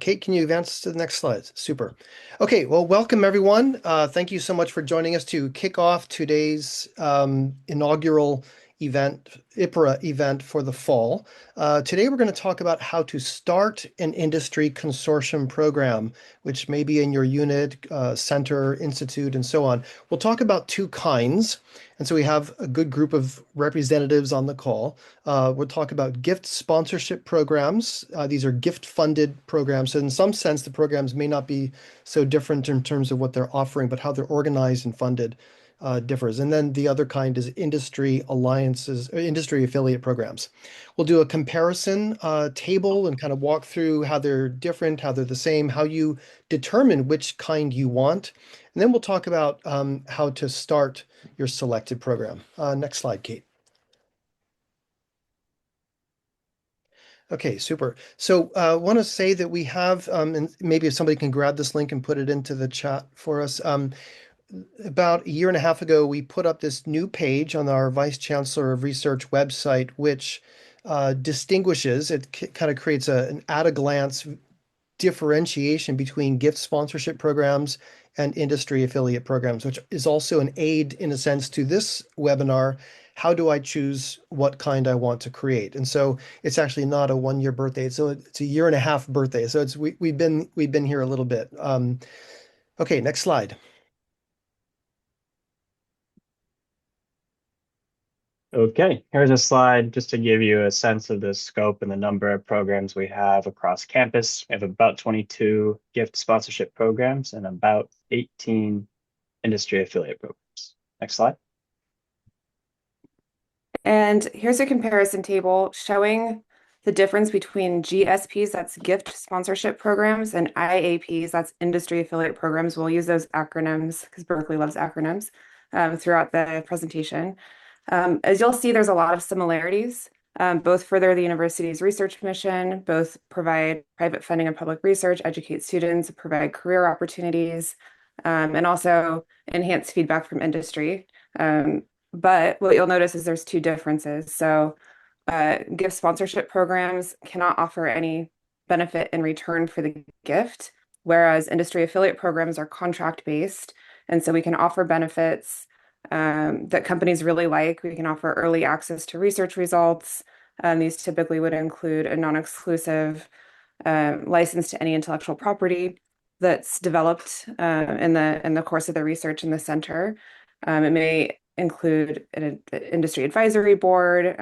Kate, can you advance to the next slide? Super. Okay, well, welcome everyone. Thank you so much for joining us to kick off today's inaugural event, IPIRA event for the fall. Today we're going to talk about how to start an industry consortium program, which may be in your unit, center, institute, and so on. We'll talk about two kinds. And so we have a good group of representatives on the call. We'll talk about gift sponsorship programs. These are gift-funded programs. So in some sense, the programs may not be so different in terms of what they're offering, but how they're organized and funded differs. And then the other kind is industry alliances, or industry affiliate programs. We'll do a comparison table and kind of walk through how they're different, how they're the same, how you determine which kind you want. And then we'll talk about how to start your selected program. Next slide, Kate. Okay, super. So I want to say that we have, and maybe if somebody can grab this link and put it into the chat for us. About a year and a half ago, we put up this new page on our Vice Chancellor of Research website, which distinguishes, it kind of creates an at-a-glance differentiation between gift sponsorship programs and industry affiliate programs, which is also an aid in a sense to this webinar. How do I choose what kind I want to create? And so it's actually not a 1 year birthday. So it's a year and a half birthday. So we've been here a little bit. Okay, next slide. Okay, here's a slide just to give you a sense of the scope and the number of programs we have across campus. We have about 22 gift sponsorship programs and about 18 industry affiliate programs. Next slide. And here's a comparison table showing the difference between GSPs, that's gift sponsorship programs, and IAPs, that's industry affiliate programs. We'll use those acronyms because Berkeley loves acronyms throughout the presentation. As you'll see, there's a lot of similarities. Both further the university's research mission, both provide private funding and public research, educate students, provide career opportunities, and also enhance feedback from industry. But what you'll notice is there's two differences. So gift sponsorship programs cannot offer any benefit in return for the gift, whereas industry affiliate programs are contract-based. And so we can offer benefits that companies really like. We can offer early access to research results. These typically would include a non-exclusive license to any intellectual property that's developed in the course of the research in the center. It may include an industry advisory board,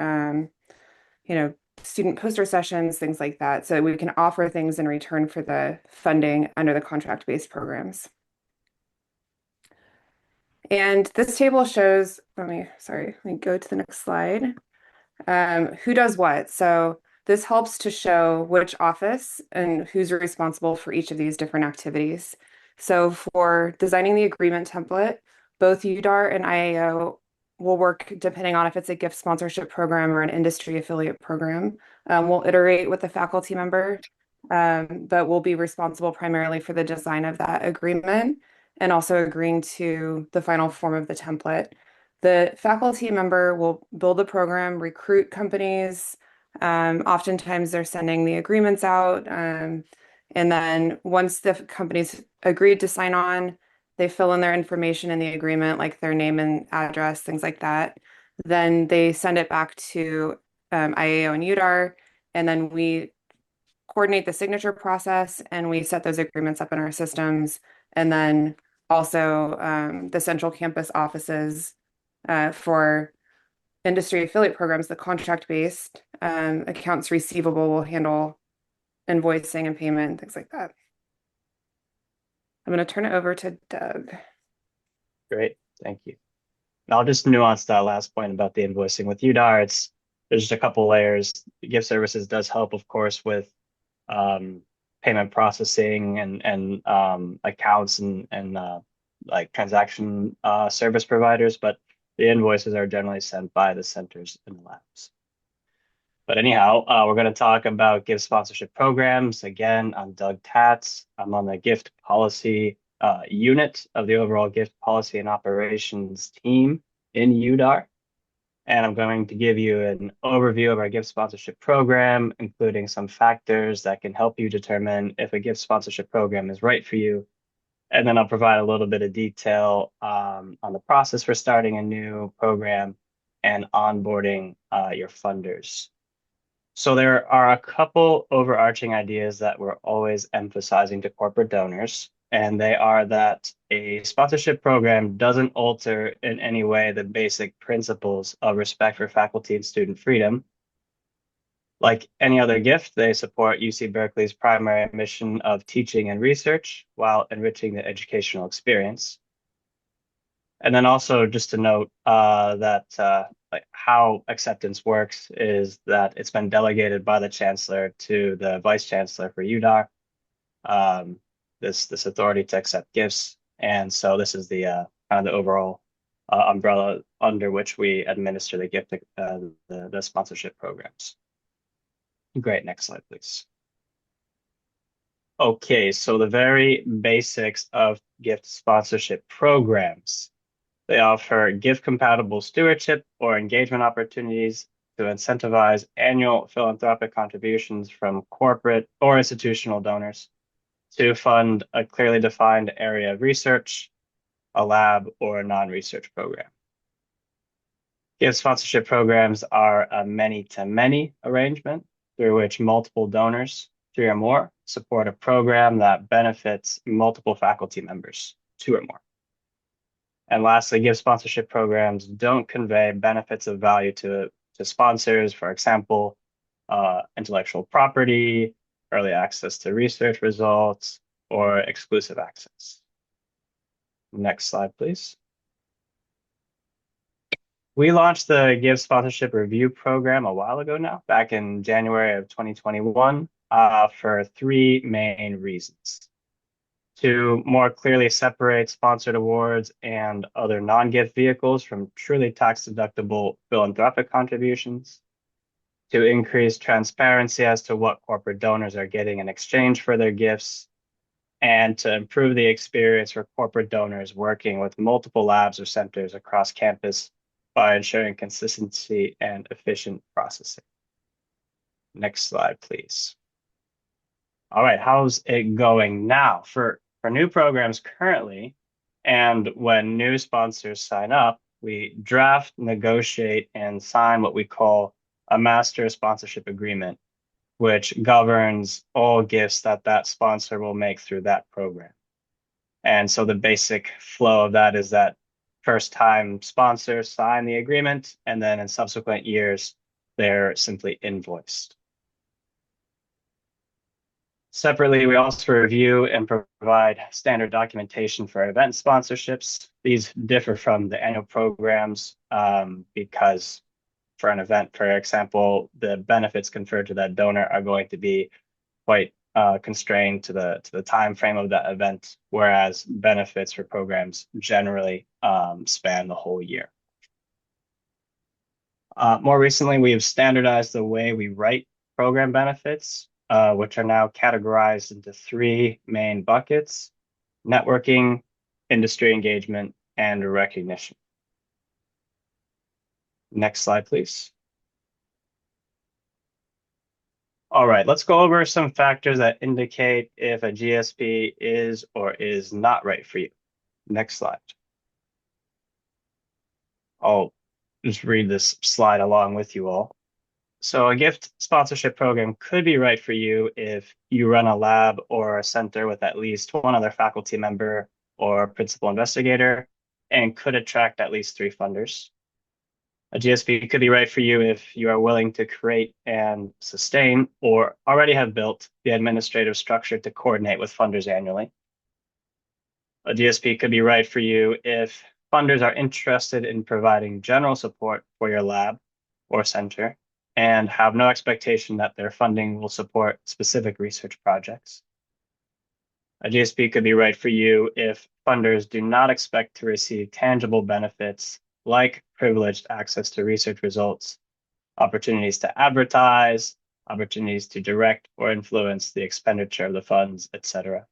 student poster sessions, things like that. So we can offer things in return for the funding under the contract-based programs. And this table shows, let me go to the next slide. Who does what? So this helps to show which office and who's responsible for each of these different activities. So for designing the agreement template, both UDAR and IAO will work depending on if it's a gift sponsorship program or an industry affiliate program. We'll iterate with the faculty member, but we'll be responsible primarily for the design of that agreement and also agreeing to the final form of the template. The faculty member will build the program, recruit companies. Oftentimes they're sending the agreements out. And then once the companies agreed to sign on, they fill in their information in the agreement, like their name and address, things like that. Then they send it back to IAO and UDAR, and then we coordinate the signature process and we set those agreements up in our systems. And then also the central campus offices for industry affiliate programs, the contract-based accounts receivable will handle invoicing and payment, things like that. I'm going to turn it over to Doug. Great, thank you. I'll just nuance that last point about the invoicing. With UDAR, there's just a couple layers. Gift services does help, of course, with payment processing and accounts and like transaction service providers, but the invoices are generally sent by the centers and labs. But anyhow, we're going to talk about gift sponsorship programs. Again, I'm Doug Tatz. I'm on the gift policy unit of the overall gift policy and operations team in UDAR. and I'm going to give you an overview of our gift sponsorship program, including some factors that can help you determine if a gift sponsorship program is right for you. And then I'll provide a little bit of detail on the process for starting a new program and onboarding your funders. So there are a couple overarching ideas that we're always emphasizing to corporate donors, and they are that a sponsorship program doesn't alter in any way the basic principles of respect for faculty and student freedom. Like any other gift, they support UC Berkeley's primary mission of teaching and research while enriching the educational experience. And then also just to note that like how acceptance works is that it's been delegated by the chancellor to the vice chancellor for UDAR, this authority to accept gifts. And so this is the kind of the overall umbrella under which we administer the gift the sponsorship programs. Great, next slide, please. Okay, so the very basics of gift sponsorship programs. They offer gift-compatible stewardship or engagement opportunities to incentivize annual philanthropic contributions from corporate or institutional donors to fund a clearly defined area of research, a lab, or a non-research program. Gift sponsorship programs are a many-to-many arrangement through which multiple donors, 3 or more, support a program that benefits multiple faculty members, 2 or more. And lastly, gift sponsorship programs don't convey benefits of value to sponsors, for example, intellectual property, early access to research results, or exclusive access. Next slide, please. We launched the Gift Sponsorship Review Program a while ago now, back in January of 2021, for 3 main reasons. To more clearly separate sponsored awards and other non-gift vehicles from truly tax-deductible philanthropic contributions, to increase transparency as to what corporate donors are getting in exchange for their gifts, and to improve the experience for corporate donors working with multiple labs or centers across campus by ensuring consistency and efficient processing. Next slide, please. All right, how's it going now? For new programs currently, and when new sponsors sign up, we draft, negotiate, and sign what we call a master sponsorship agreement, which governs all gifts that sponsor will make through that program. And so the basic flow of that is that first-time sponsors sign the agreement, and then in subsequent years, they're simply invoiced. Separately, we also review and provide standard documentation for event sponsorships. These differ from the annual programs because for an event, for example, the benefits conferred to that donor are going to be quite constrained to the time frame of that event, whereas benefits for programs generally span the whole year. More recently, we have standardized the way we write program benefits, which are now categorized into 3 main buckets: networking, industry engagement, and recognition. Next slide, please. All right, let's go over some factors that indicate if a GSP is or is not right for you. Next slide. I'll just read this slide along with you all. So a gift sponsorship program could be right for you if you run a lab or a center with at least 1 other faculty member or principal investigator and could attract at least 3 funders. A GSP could be right for you if you are willing to create and sustain or already have built the administrative structure to coordinate with funders annually. A GSP could be right for you if funders are interested in providing general support for your lab or center and have no expectation that their funding will support specific research projects. A GSP could be right for you if funders do not expect to receive tangible benefits like privileged access to research results, opportunities to advertise, opportunities to direct or influence the expenditure of the funds, etc.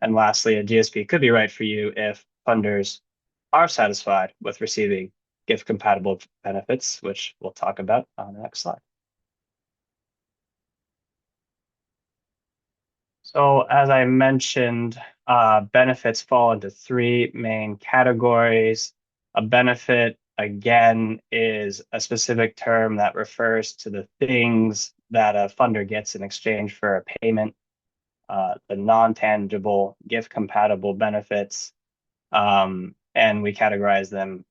And lastly, a GSP could be right for you if funders are satisfied with receiving gift compatible benefits, which we'll talk about on the next slide. So as I mentioned, benefits fall into three main categories. A benefit, again, is a specific term that refers to the things that a funder gets in exchange for a payment. The non-tangible gift-compatible benefits, and we categorize them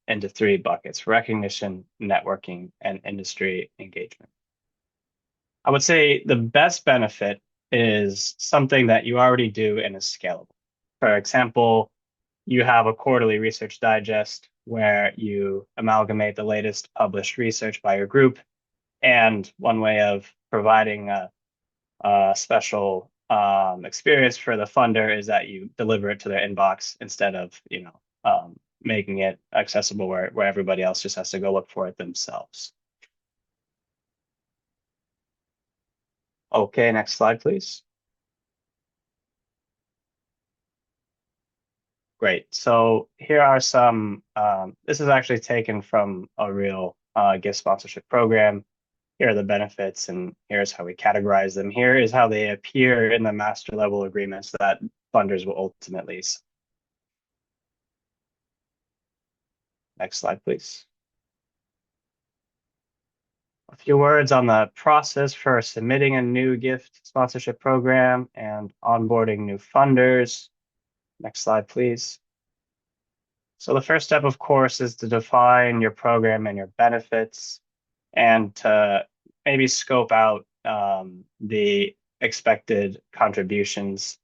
into three buckets: recognition, networking, and industry engagement. I would say the best benefit is something that you already do and is scalable. For example, you have a quarterly research digest where you amalgamate the latest published research by your group. And one way of providing a special experience for the funder is that you deliver it to their inbox instead of, making it accessible where everybody else just has to go look for it themselves. Okay, next slide, please. Great. So here are some, this is actually taken from a real gift sponsorship program. Here are the benefits, and here's how we categorize them. Here is how they appear in the master level agreements that funders will ultimately sign. Next slide, please. A few words on the process for submitting a new gift sponsorship program and onboarding new funders. Next slide, please. So the first step, of course, is to define your program and your benefits, and to maybe scope out the expected contributions.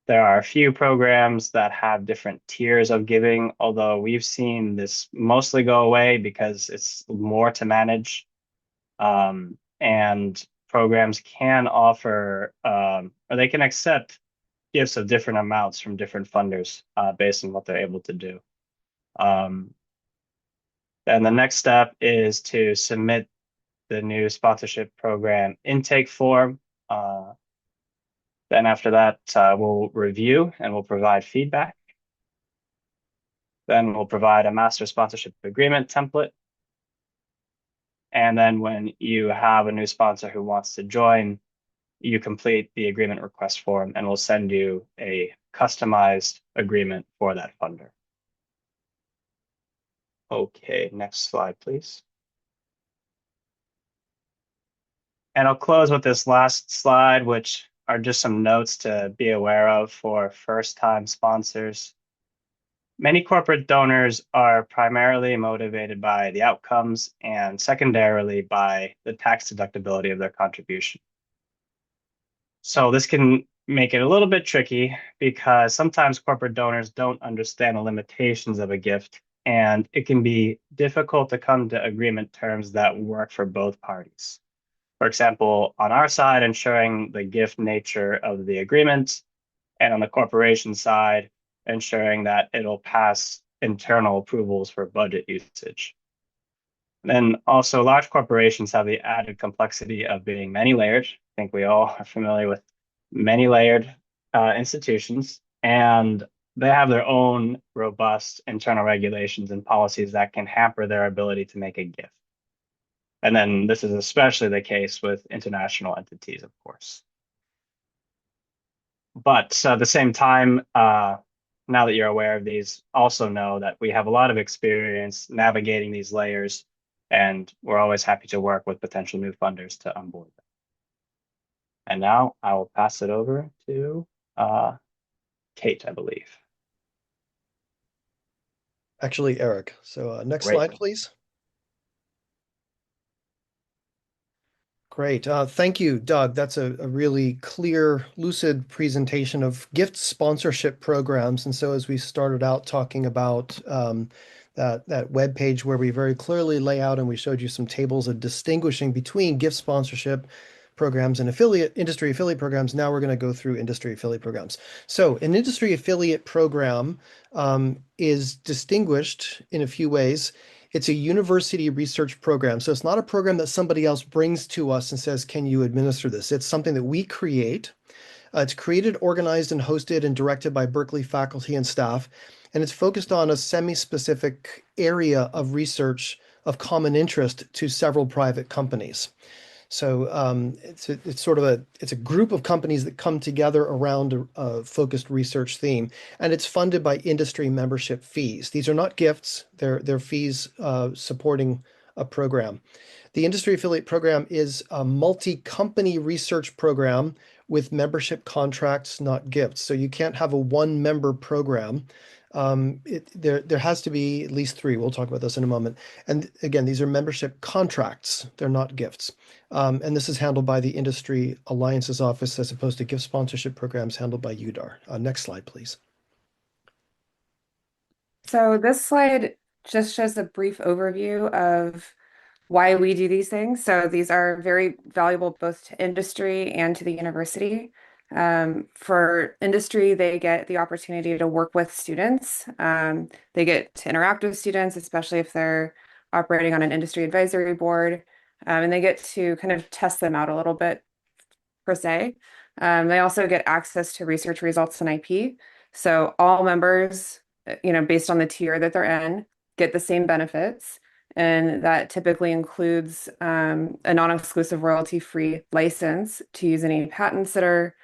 There are a few programs that have different tiers of giving, although we've seen this mostly go away because it's more to manage. And programs can offer, or they can accept gifts of different amounts from different funders based on what they're able to do. Then the next step is to submit the new sponsorship program intake form. Then after that, we'll review and we'll provide feedback. Then we'll provide a master sponsorship agreement template. And then when you have a new sponsor who wants to join, you complete the agreement request form and we'll send you a customized agreement for that funder. Okay, next slide, please. And I'll close with this last slide, which are just some notes to be aware of for first-time sponsors. Many corporate donors are primarily motivated by the outcomes and secondarily by the tax deductibility of their contribution. So this can make it a little bit tricky because sometimes corporate donors don't understand the limitations of a gift, and it can be difficult to come to agreement terms that work for both parties. For example, on our side, ensuring the gift nature of the agreement, and on the corporation side, ensuring that it'll pass internal approvals for budget usage. Then also large corporations have the added complexity of being many layered. I think we all are familiar with many layered institutions, and they have their own robust internal regulations and policies that can hamper their ability to make a gift. And then this is especially the case with international entities, of course. But at the same time, now that you're aware of these, also know that we have a lot of experience navigating these layers, and we're always happy to work with potential new funders to onboard them. And now I will pass it over to Kate, I believe. Actually, Eric. So next Great. slide, please. Great. Thank you, Doug. That's a really clear, lucid presentation of gift sponsorship programs. And so as we started out talking about that web page where we very clearly lay out and we showed you some tables of distinguishing between gift sponsorship programs and industry affiliate programs. Now we're going to go through industry affiliate programs. So an industry affiliate program is distinguished in a few ways. It's a university research program. So it's not a program that somebody else brings to us and says, can you administer this? It's something that we create. It's created, organized, and hosted and directed by Berkeley faculty and staff. and it's focused on a semi-specific area of research of common interest to several private companies. So it's sort of a group of companies that come together around a focused research theme, and it's funded by industry membership fees. These are not gifts; they're fees supporting a program. The industry affiliate program is a multi-company research program with membership contracts, not gifts. So you can't have a one-member program. There has to be at least three. We'll talk about this in a moment. And again, these are membership contracts. They're not gifts. And this is handled by the Industry Alliances Office as opposed to gift sponsorship programs handled by UDAR. Next slide, please. So this slide just shows a brief overview of why we do these things. So these are very valuable both to industry and to the university. For industry, they get the opportunity to work with students. They get to interact with students, especially if they're operating on an industry advisory board. And they get to kind of test them out a little bit per se. They also get access to research results and IP. So all members, based on the tier that they're in, get the same benefits. And that typically includes a non-exclusive royalty-free license to use any patents that are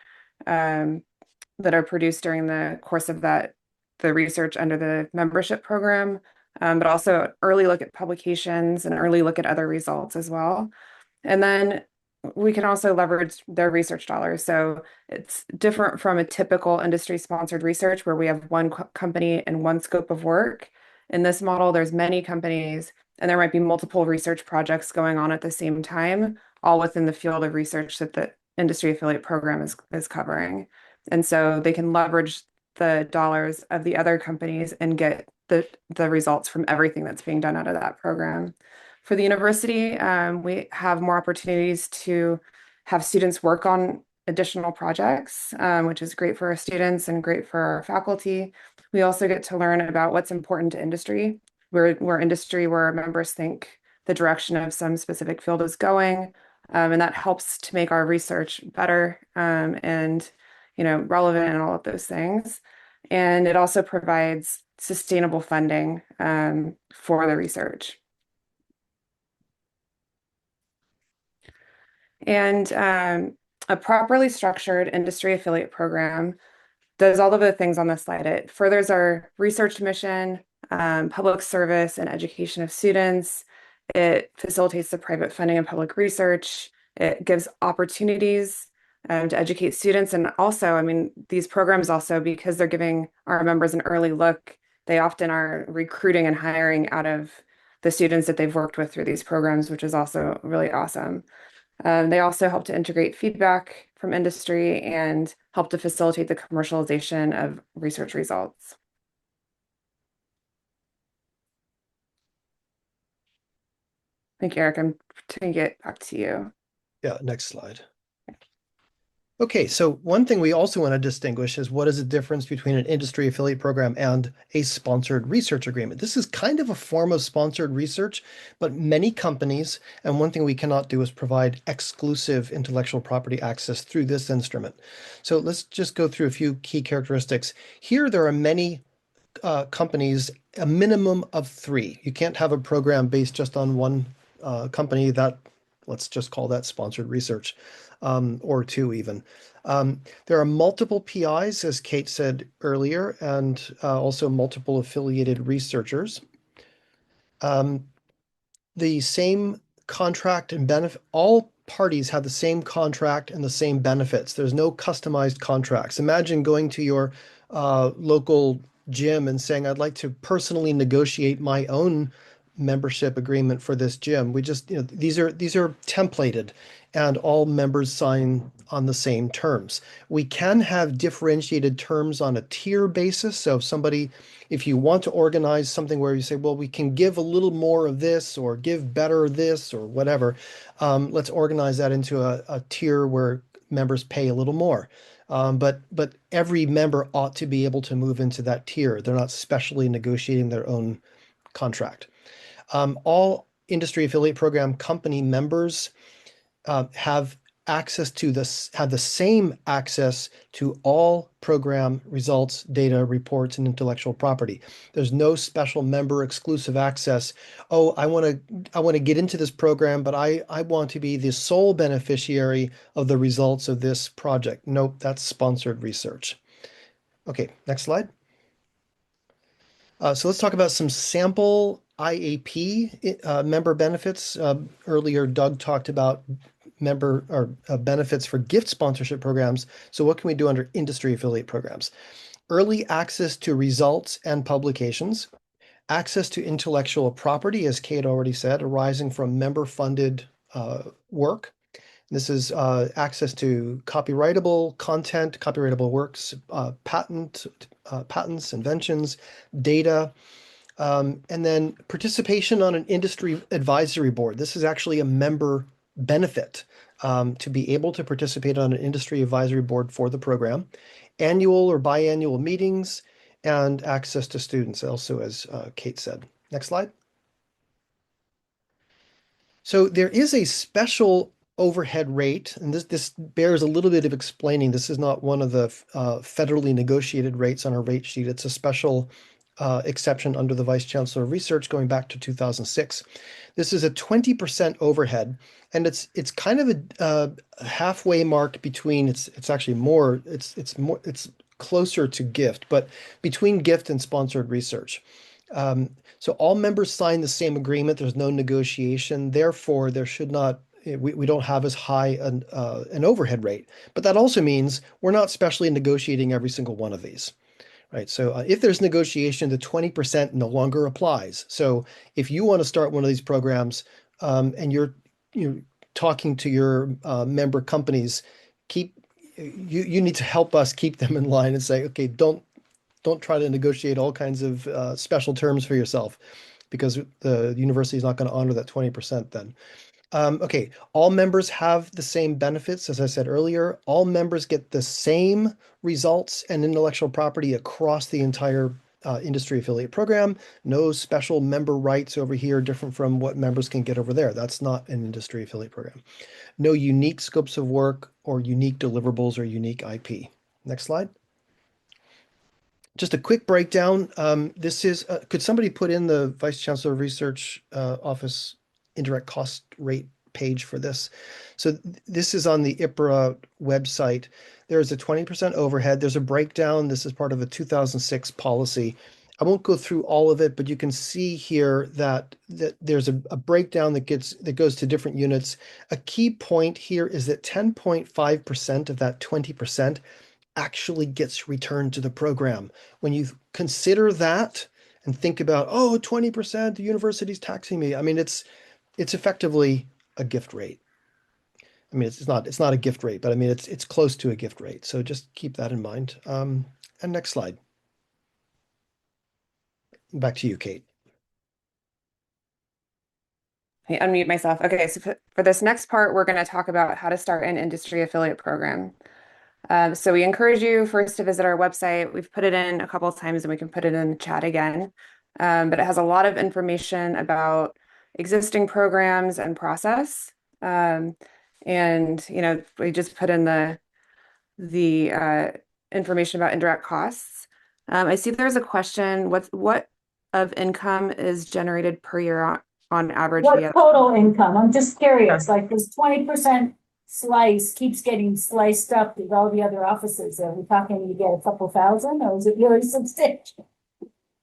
produced during the course of the research under the membership program, but also early look at publications and early look at other results as well. And then we can also leverage their research dollars. So it's different from a typical industry-sponsored research where we have one company and one scope of work. In this model, there's many companies, and there might be multiple research projects going on at the same time, all within the field of research that the industry affiliate program is covering. And so they can leverage the dollars of the other companies and get the results from everything that's being done out of that program. For the university, we have more opportunities to have students work on additional projects, which is great for our students and great for our faculty. We also get to learn about what's important to industry, where our members think the direction of some specific field is going. And that helps to make our research better and relevant and all of those things. And it also provides sustainable funding for the research. And a properly structured industry affiliate program does all of the things on this slide. It furthers our research mission, public service and education of students. It facilitates the private funding of public research. It gives opportunities to educate students. And also, these programs also, because they're giving our members an early look, they often are recruiting and hiring out of the students that they've worked with through these programs, which is also really awesome. They also help to integrate feedback from industry and help to facilitate the commercialization of research results. Thank you, Eric. I'm taking it back to you. Yeah, next slide. Okay, so one thing we also want to distinguish is what is the difference between an industry affiliate program and a sponsored research agreement. This is kind of a form of sponsored research, but many companies, and one thing we cannot do is provide exclusive intellectual property access through this instrument. So let's just go through a few key characteristics. Here, there are many companies, a minimum of 3. You can't have a program based just on one company. That, let's just call that sponsored research. Or 2 even. There are multiple PIs, as Kate said earlier, and also multiple affiliated researchers. The same contract and benefit, all parties have the same contract and the same benefits. There's no customized contracts. Imagine going to your local gym and saying, I'd like to personally negotiate my own membership agreement for this gym. We just, these are templated and all members sign on the same terms. We can have differentiated terms on a tier basis. So if you want to organize something where you say, well, we can give a little more of this or give better this or whatever, let's organize that into a tier where members pay a little more. But every member ought to be able to move into that tier. They're not specially negotiating their own contract. All industry affiliate program company members have access to this, have the same access to all program results, data, reports, and intellectual property. There's no special member exclusive access. Oh, I want to get into this program, but I want to be the sole beneficiary of the results of this project. Nope, that's sponsored research. Okay, next slide. So let's talk about some sample IAP member benefits. Earlier, Doug talked about member or benefits for gift sponsorship programs. So what can we do under industry affiliate programs? Early access to results and publications, access to intellectual property, as Kate already said, arising from member-funded work. This is access to copyrightable content, copyrightable works, patents, inventions, data, and then participation on an industry advisory board. This is actually a member benefit to be able to participate on an industry advisory board for the program, annual or biannual meetings, and access to students also, as Kate said. Next slide. So there is a special overhead rate, and this bears a little bit of explaining. This is not one of the federally negotiated rates on our rate sheet. It's a special exception under the Vice Chancellor of Research going back to 2006. This is a 20% overhead, and it's kind of a halfway mark between it's actually more it's closer to gift, but between gift and sponsored research. So all members sign the same agreement. There's no negotiation. Therefore, there should not we don't have as high an overhead rate. But that also means we're not specially negotiating every single one of these. Right. So if there's negotiation, the 20% no longer applies. So if you want to start one of these programs and you're talking to your member companies, you need to help us keep them in line and say, okay, don't try to negotiate all kinds of special terms for yourself, because the university is not going to honor that 20% then. Okay, all members have the same benefits. As I said earlier, all members get the same results and intellectual property across the entire industry affiliate program. No special member rights over here, different from what members can get over there. That's not an industry affiliate program. No unique scopes of work or unique deliverables or unique IP. Next slide. Just a quick breakdown. This is, could somebody put in the Vice Chancellor of Research Office indirect cost rate page for this? So this is on the IPIRA website. There is a 20% overhead. There's a breakdown. This is part of a 2006 policy. I won't go through all of it, but you can see here that there's a breakdown that goes to different units. A key point here is that 10.5% of that 20% actually gets returned to the program. When you consider that and think about, oh, 20%, the university's taxing me. I mean, it's effectively a gift rate. I mean, it's not a gift rate, but I mean, it's close to a gift rate. So just keep that in mind. And next slide. Back to you, Kate. Let me unmute myself. Okay, so for this next part, we're going to talk about how to start an industry affiliate program. So we encourage you first to visit our website. We've put it in a couple of times and we can put it in the chat again. But it has a lot of information about existing programs and process. And, we just put in the information about indirect costs. I see there's a question, what of income is generated per year on average? What total income? I'm just curious, like this 20% slice keeps getting sliced up with all the other offices. Are we talking you get a couple thousand, or is it really substantial?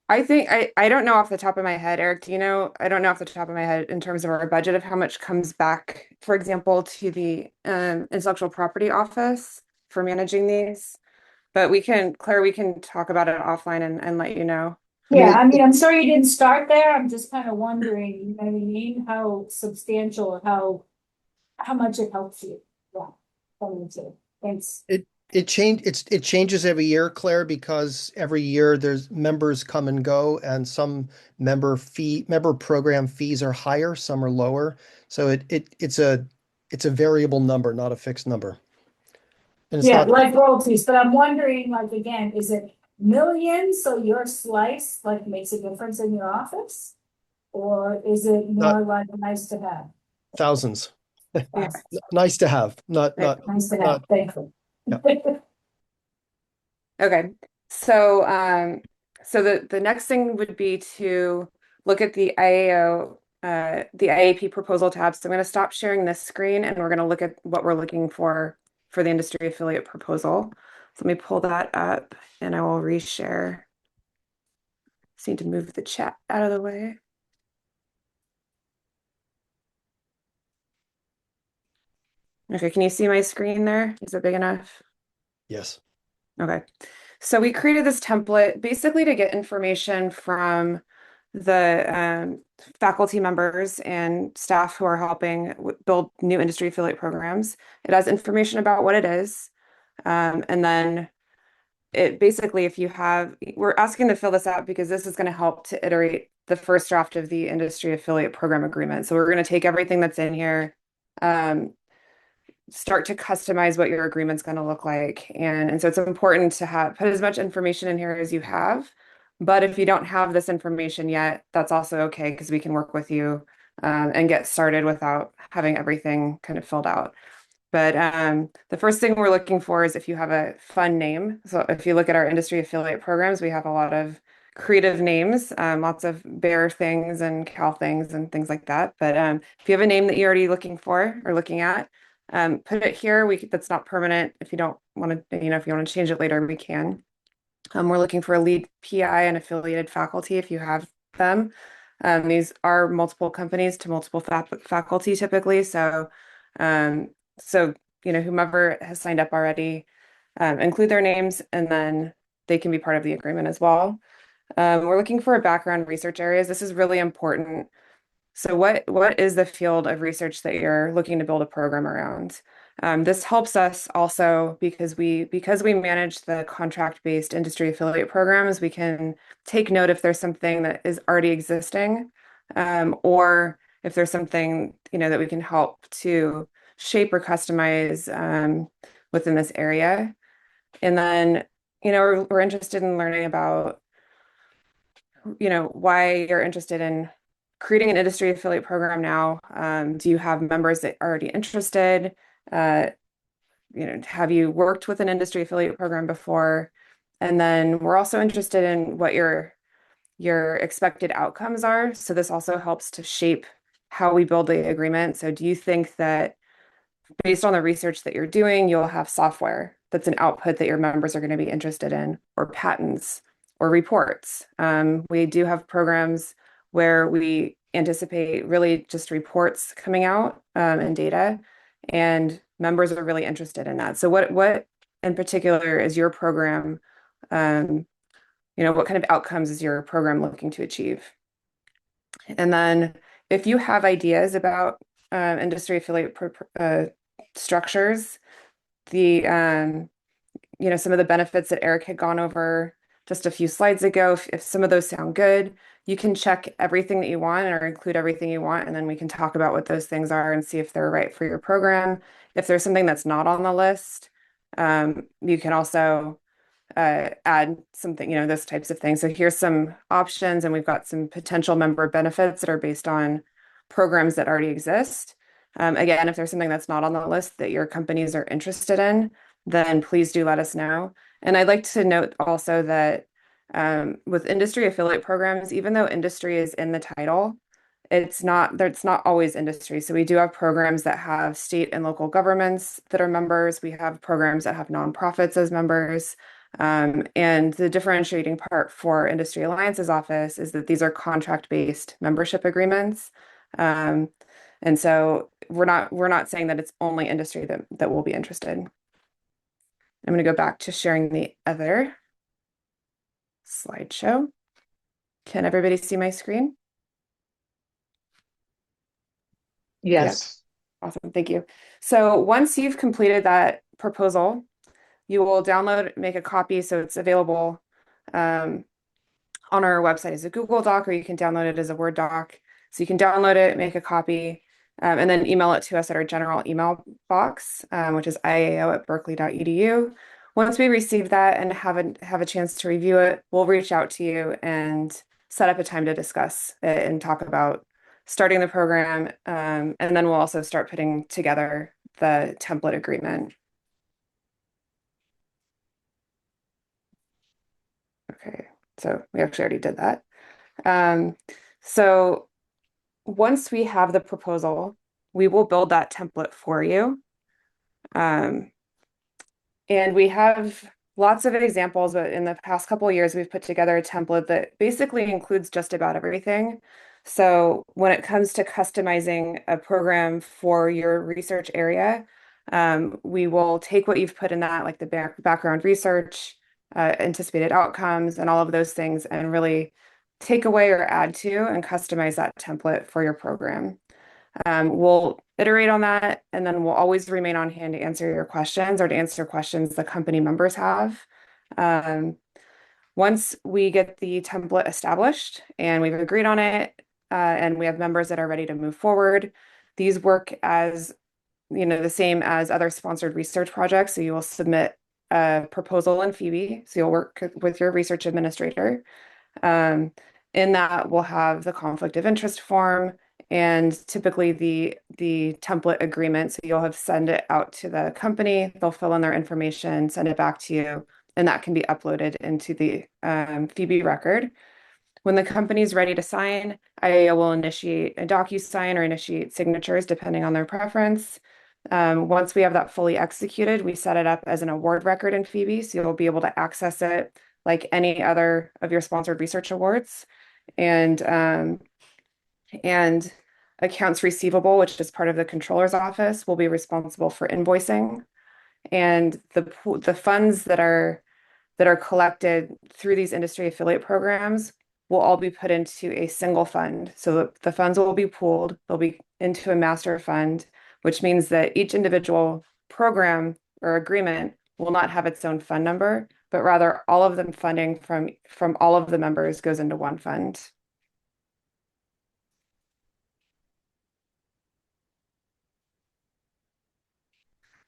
I think I don't know off the top of my head, Eric. Do you know? I don't know off the top of my head in terms of our budget of how much comes back, for example, to the intellectual property office for managing these. But Claire, we can talk about it offline and let you know. Yeah, I mean, I'm sorry you didn't start there. I'm just kind of wondering, you know what I mean, how substantial or how much it helps you. Yeah, thanks. It changes every year, Claire, because every year there's members come and go, and some member program fees are higher, some are lower. So it's a variable number, not a fixed number. And it's Yeah, not like royalties, but I'm wondering, like, again, is it millions, so your slice like makes a difference in your office? Or is it more like nice to have? thousands. Yes. Nice to have, not, Nice to not, have, thank you. Yeah. Okay, so so the next thing would be to look at the IAO, the IAP proposal tab. So I'm going to stop sharing this screen, and we're going to look at what we're looking for the industry affiliate proposal. So let me pull that up, and I will reshare. Just need to move the chat out of the way. Okay, can you see my screen there? Is it big enough? yes. Okay, so we created this template basically to get information from the faculty members and staff who are helping build new industry affiliate programs. It has information about what it is. And then it basically, if you have, we're asking to fill this out because this is going to help to iterate the first draft of the industry affiliate program agreement. So we're going to take everything that's in here, start to customize what your agreement's going to look like. And so it's important to have put as much information in here as you have. But if you don't have this information yet, that's also okay because we can work with you and get started without having everything kind of filled out. But the first thing we're looking for is if you have a fun name. So if you look at our industry affiliate programs, we have a lot of creative names, lots of bear things and cow things and things like that. But if you have a name that you're already looking for or looking at, put it here. That's not permanent. If you don't want to, if you want to change it later, we can. We're looking for a lead PI and affiliated faculty if you have them. These are multiple companies to multiple faculty typically. So, whomever has signed up already, include their names, and then they can be part of the agreement as well. We're looking for background research areas. This is really important. So what is the field of research that you're looking to build a program around? This helps us also because we manage the contract-based industry affiliate programs, we can take note if there's something that is already existing, or if there's something, that we can help to shape or customize within this area. And then, we're interested in learning about, why you're interested in creating an industry affiliate program now. Do you have members that are already interested? Have you worked with an industry affiliate program before? And then we're also interested in what your expected outcomes are. So this also helps to shape how we build the agreement. So do you think that based on the research that you're doing, you'll have software that's an output that your members are going to be interested in, or patents, or reports? We do have programs where we anticipate really just reports coming out and data, and members are really interested in that. So what in particular is your program? What kind of outcomes is your program looking to achieve? And then if you have ideas about industry affiliate structures, the some of the benefits that Eric had gone over just a few slides ago, if some of those sound good, you can check everything that you want or include everything you want, and then we can talk about what those things are and see if they're right for your program. If there's something that's not on the list, you can also add something, those types of things. So here's some options, and we've got some potential member benefits that are based on programs that already exist. Again, if there's something that's not on the list that your companies are interested in, then please do let us know. And I'd like to note also that with industry affiliate programs, even though industry is in the title, it's not always industry. So we do have programs that have state and local governments that are members. We have programs that have nonprofits as members. And the differentiating part for Industry Alliance's office is that these are contract-based membership agreements. And so we're not saying that it's only industry that will be interested. I'm going to go back to sharing the other slideshow. Can everybody see my screen? Yes. Yep. Awesome. Thank you. So once you've completed that proposal, you will download, make a copy, so it's available on our website as a Google Doc, or you can download it as a Word doc. So you can download it, make a copy, and then email it to us at our general email box, which is iao@berkeley.edu. Once we receive that and have a chance to review it, we'll reach out to you and set up a time to discuss it and talk about starting the program, and then we'll also start putting together the template agreement. Okay, so we actually already did that. So once we have the proposal, we will build that template for you. And we have lots of examples, but in the past couple of years, we've put together a template that basically includes just about everything. So when it comes to customizing a program for your research area, we will take what you've put in that, like the background research, anticipated outcomes, and all of those things, and really take away or add to and customize that template for your program. We'll iterate on that, and then we'll always remain on hand to answer your questions or to answer questions the company members have. Once we get the template established and we've agreed on it, and we have members that are ready to move forward, these work as the same as other sponsored research projects. So you will submit a proposal in Phoebe. So you'll work with your research administrator. In that, we'll have the conflict of interest form and typically the template agreement. So you'll have send it out to the company, they'll fill in their information, send it back to you, and that can be uploaded into the Phoebe record. When the company's ready to sign, IAO will initiate a DocuSign or initiate signatures depending on their preference. Once we have that fully executed, we set it up as an award record in Phoebe, so you'll be able to access it like any other of your sponsored research awards. And accounts receivable, which is part of the controller's office, will be responsible for invoicing. And the funds that are collected through these industry affiliate programs will all be put into a single fund. So the funds will be pooled, they'll be into a master fund, which means that each individual program or agreement will not have its own fund number, but rather all of them funding from all of the members goes into one fund.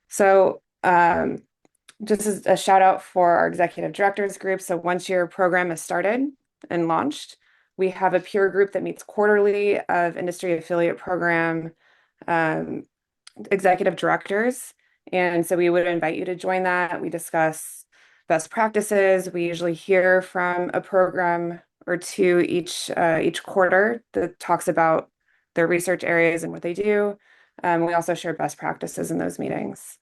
So just as a shout out for our executive directors group. So once your program is started and launched, we have a peer group that meets quarterly of industry affiliate program executive directors. And so we would invite you to join that. We discuss best practices. We usually hear from a program or two each quarter that talks about their research areas and what they do. We also share best practices in those meetings.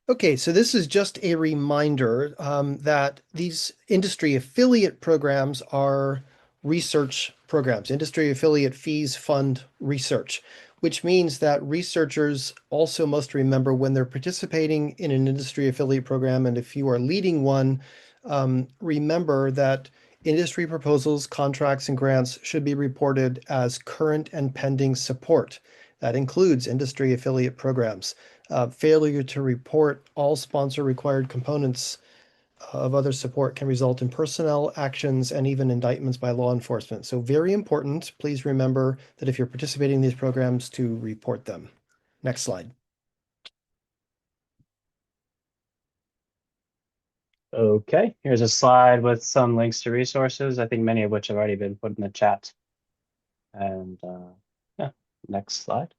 Okay, so this is just a reminder that these industry affiliate programs are research programs. Industry affiliate fees fund research, which means that researchers also must remember when they're participating in an industry affiliate program, and if you are leading one, remember that industry proposals, contracts, and grants should be reported as current and pending support. That includes industry affiliate programs. Failure to report all sponsor required components of other support can result in personnel actions and even indictments by law enforcement. So very important. Please remember that if you're participating in these programs to report them. Next slide. Okay, here's a slide with some links to resources, I think many of which have already been put in the chat. And yeah, next slide.